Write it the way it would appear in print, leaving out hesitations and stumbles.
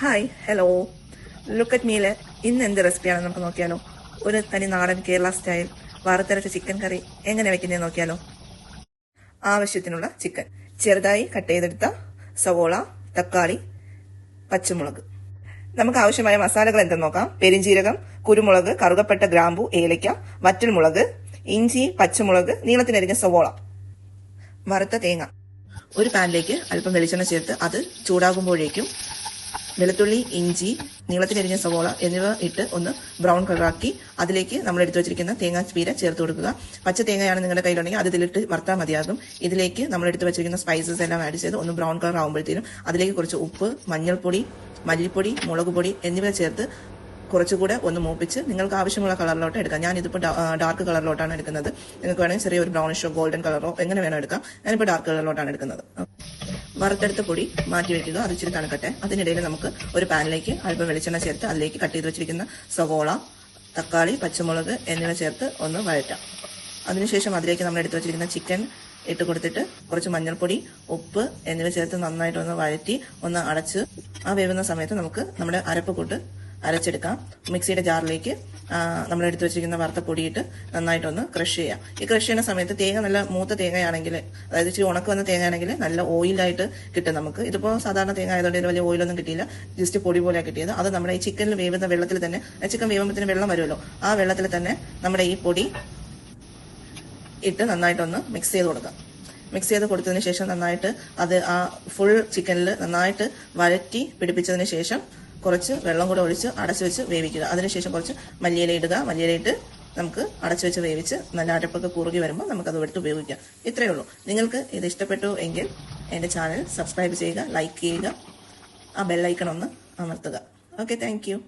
Hi hello look at meal ഇന്ന് എന്ത് റെസിപ്പിയാണെന്ന് നമുക്ക് നോക്കിയാലോ. ഒരു തനി നാടൻ കേരള സ്റ്റൈൽ വറുത്തരച്ച ചിക്കൻ കറി എങ്ങനെ വെക്കുന്നത് നോക്കിയാലോ. ആവശ്യത്തിനുള്ള ചിക്കൻ, ചെറുതായി കട്ട് ചെയ്തെടുത്ത സവോള, തക്കാളി, പച്ചമുളക്. നമുക്ക് ആവശ്യമായ മസാലകൾ എന്തെന്ന് നോക്കാം. പെരിഞ്ജീരകം, കുരുമുളക്, കറുകപ്പട്ട, ഗ്രാമ്പു, ഏലയ്ക്ക, വറ്റൽമുളക്, ഇഞ്ചി, പച്ചമുളക്, നീളത്തിനരിഞ്ഞ സവോള, വറുത്ത തേങ്ങ. ഒരു പാനിലേക്ക് അല്പം വെളിച്ചെണ്ണ ചേർത്ത് അത് ചൂടാകുമ്പോഴേക്കും വെളുത്തുള്ളി, ഇഞ്ചി, നീളത്തിനരിഞ്ഞ സവോള എന്നിവ ഇട്ട് ഒന്ന് ബ്രൗൺ കളറാക്കി അതിലേക്ക് നമ്മൾ എടുത്തു വെച്ചിരിക്കുന്ന തേങ്ങാപ്പീര ചേർത്ത് കൊടുക്കുക. പച്ച തേങ്ങയാണ് നിങ്ങളുടെ കയ്യിലുണ്ടെങ്കിൽ അത് ഇതിലിട്ട് വറുത്താൽ മതിയാകും. ഇതിലേക്ക് നമ്മൾ എടുത്തു വെച്ചിരിക്കുന്ന സ്പൈസസ് എല്ലാം ആഡ് ചെയ്ത് ഒന്ന് ബ്രൗൺ കളർ ആകുമ്പോഴത്തേനും അതിലേക്ക് കുറച്ച് ഉപ്പ്, മഞ്ഞൾപ്പൊടി, മല്ലിപ്പൊടി, മുളക് പൊടി എന്നിവ ചേർത്ത് കുറച്ചുകൂടെ ഒന്ന് മൂപ്പിച്ച് നിങ്ങൾക്ക് ആവശ്യമുള്ള കളറിലോട്ട് എടുക്കാം. ഞാനിതിപ്പോൾ ഡാർക്ക് കളറിലോട്ടാണ് എടുക്കുന്നത്. നിങ്ങൾക്ക് വേണമെങ്കിൽ ചെറിയൊരു ബ്രൗണിഷോ ഗോൾഡൻ കളറോ എങ്ങനെ വേണം എടുക്കാം. ഞാനിപ്പോൾ ഡാർക്ക് കളറിലോട്ടാണ് എടുക്കുന്നത്. വറുത്തെടുത്ത പൊടി മാറ്റി വെക്കുക, അത് ഇച്ചിരി തണുക്കട്ടെ. അതിനിടയിൽ നമുക്ക് ഒരു പാനിലേക്ക് അല്പം വെളിച്ചെണ്ണ ചേർത്ത് അതിലേക്ക് കട്ട് ചെയ്ത് വെച്ചിരിക്കുന്ന സവോള, തക്കാളി, പച്ചമുളക് എന്നിവ ചേർത്ത് ഒന്ന് വഴറ്റാം. അതിനുശേഷം അതിലേക്ക് നമ്മൾ എടുത്തു വെച്ചിരിക്കുന്ന ചിക്കൻ ഇട്ട് കൊടുത്തിട്ട് കുറച്ച് മഞ്ഞൾപ്പൊടി, ഉപ്പ് എന്നിവ ചേർത്ത് നന്നായിട്ടൊന്ന് വഴറ്റി ഒന്ന് അടച്ച് ആ വേവുന്ന സമയത്ത് നമുക്ക് നമ്മുടെ അരപ്പ് കൂട്ട് അരച്ചെടുക്കാം. മിക്സിയുടെ ജാറിലേക്ക് നമ്മൾ എടുത്തു വെച്ചിരിക്കുന്ന വറുത്ത പൊടിയിട്ട് നന്നായിട്ടൊന്ന് ക്രഷ് ചെയ്യാം. ഈ ക്രഷ് ചെയ്യുന്ന സമയത്ത് തേങ്ങ നല്ല മൂത്ത തേങ്ങയാണെങ്കിൽ, അതായത് ഇച്ചിരി ഉണക്ക് വന്ന തേങ്ങയാണെങ്കിൽ നല്ല ഓയിലായിട്ട് കിട്ടും നമുക്ക്. ഇതിപ്പോൾ സാധാരണ തേങ്ങ ആയതുകൊണ്ട് വലിയ ഓയിലൊന്നും കിട്ടിയില്ല, ജസ്റ്റ് പൊടി പോലെയാണ് കിട്ടിയത്. അത് നമ്മുടെ ഈ ചിക്കനിൽ വേവുന്ന വെള്ളത്തിൽ തന്നെ, ചിക്കൻ വേവുമ്പോഴത്തേന് വെള്ളം വരുമല്ലോ, ആ വെള്ളത്തിൽ തന്നെ നമ്മുടെ ഈ പൊടി ഇട്ട് നന്നായിട്ടൊന്ന് മിക്സ് ചെയ്ത് കൊടുക്കാം. മിക്സ് ചെയ്ത് കൊടുത്തതിന് ശേഷം നന്നായിട്ട് അത് ആ ഫുൾ ചിക്കനിൽ നന്നായിട്ട് വഴറ്റി പിടിപ്പിച്ചതിന് ശേഷം കുറച്ച് വെള്ളം കൂടെ ഒഴിച്ച് അടച്ചു വെച്ച് വേവിക്കുക. അതിനുശേഷം കുറച്ച് മല്ലിയില ഇടുക. മല്ലിയിലയിട്ട് നമുക്ക് അടച്ചു വെച്ച് വേവിച്ച് നല്ല അരപ്പൊക്കെ കുറുകി വരുമ്പോൾ നമുക്കത് എടുത്ത് ഉപയോഗിക്കാം. ഇത്രയേ ഉള്ളൂ. നിങ്ങൾക്ക് ഇത് ഇഷ്ടപ്പെട്ടു എങ്കിൽ എൻ്റെ ചാനൽ സബ്സ്ക്രൈബ് ചെയ്യുക, ലൈക്ക് ചെയ്യുക, ആ ബെല്ലൈക്കൺ ഒന്ന് അമർത്തുക. Okay, thank you.